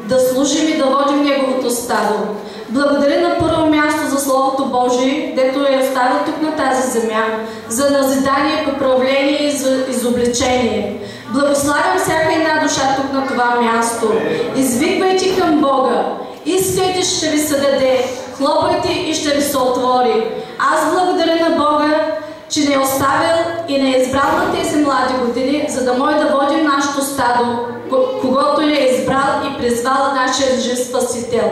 да служим и да водим Неговото стадо. Благодаря на първо място за Словото Божие, дето е оставил тук на тази земя, за назидание, поправление и за изобличение. Благославям всяка една душа тук на това място. Извиквайте към Бога. Искайте, ще ви се даде. Хлопайте и ще ви се отвори. Аз благодаря на Бога, че не е оставил и не е избрал на тези млади години, за да може да водим нашето стадо, когото е избрал и призвал нашия жив Спасител.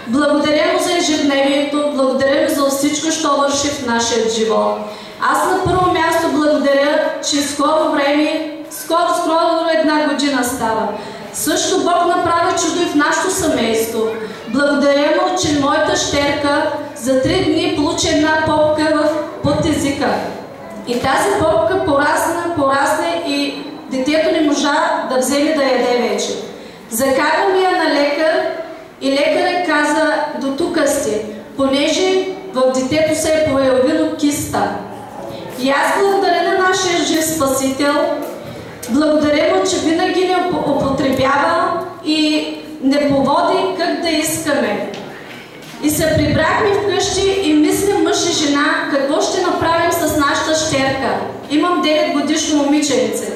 Благодаря му за ежедневието, благодаря му за всичко, що върши в нашия живот. Аз на първо място благодаря, че скоро време, скоро една година става. Също Бог направи чудо и в нашето семейство. Благодаря му, че моята щерка за 3 дни получи една попка под езика. И тази попка порасне и детето не можа да вземе да яде вече. Закарвам я на лекар и лекарът каза: до тук сте, понеже в детето се е появило киста. И аз благодаря на нашия жив Спасител, благодаря му, че винаги не употребява и не поводи как да искаме. И се прибрахме вкъщи и мислим мъж и жена какво ще направим с нашата щерка. Имам 9 годишно момиченце.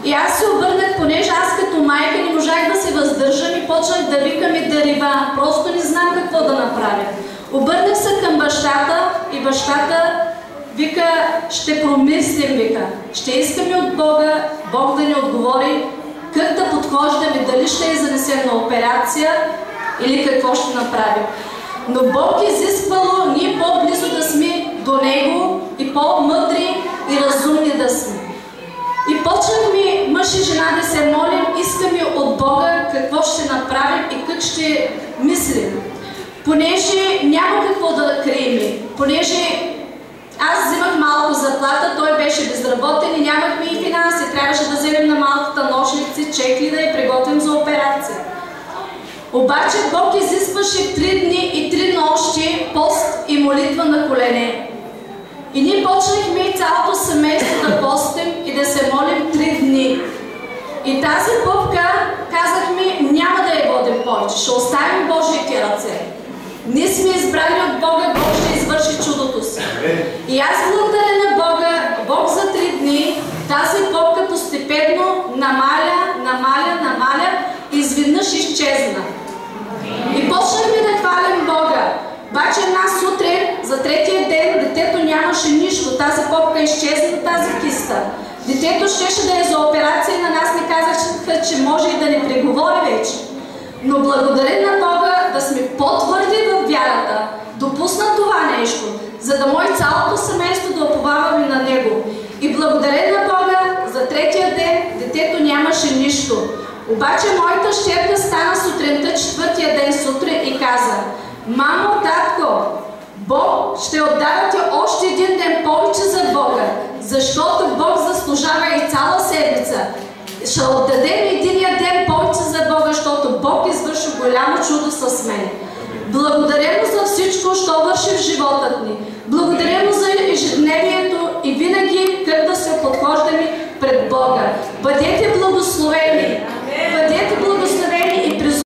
И аз се обърнах, понеже аз като майка не можах да се въздържам и почнах да викам и да ревам. Просто не знам какво да направя. Обърнах се към бащата и бащата вика: ще промислим, вика. Ще искаме от Бога, Бог да ни отговори как да подхождаме, дали ще я занесем на операция или какво ще направим. Но Бог изисквало ние по-близо да сме до Него и по-мъдри и разумни да сме. И почнахме мъж и жена да се молим, искаме от Бога какво ще направим и как ще мислим. Понеже няма какво да крием, понеже аз взимах малко заплата, той беше безработен и нямахме и финанси. Трябваше да вземем на малката ножници, чекли да я приготвим за операция. Обаче Бог изискваше 3 дни и 3 нощи пост и молитва на колене. И ние почнахме цялото семейство да постим и да се молим 3 дни. И тази пъпка казахме: няма да я водим повече, ще оставим Божиите ръце. Ние сме избрани от Бога, Бог ще извърши чудото си. И аз благодаря на Бога, Бог за 3 дни тази попка постепенно намаля и изведнъж изчезна. И почнахме да хвалим Бога. Обаче една сутрин, за 3-тия ден, детето нямаше нищо. Тази попка изчезна, тази киста. Детето щеше да е за операция и на нас не казаха, че може и да не преговори вече. Но благодаря на Бога да сме по-твърди в вярата, допусна това нещо, за да може цялото семейство да уповаваме на Него. И благодаря на Бога за 3-тия ден детето нямаше нищо. Обаче моята щерка стана сутринта, 4-тия ден сутрин и каза: мамо, татко, Бог ще отдавате още един ден повече за Бога, защото Бог заслужава и цяла седмица. Ще отдадем единия ден повече за Бога, защото Бог извърши голямо чудо с мен. Благодаря му за всичко, що върши в живота ни. Благодаря му за ежедневието и винаги как да се подхождаме пред Бога. Бъдете благословени!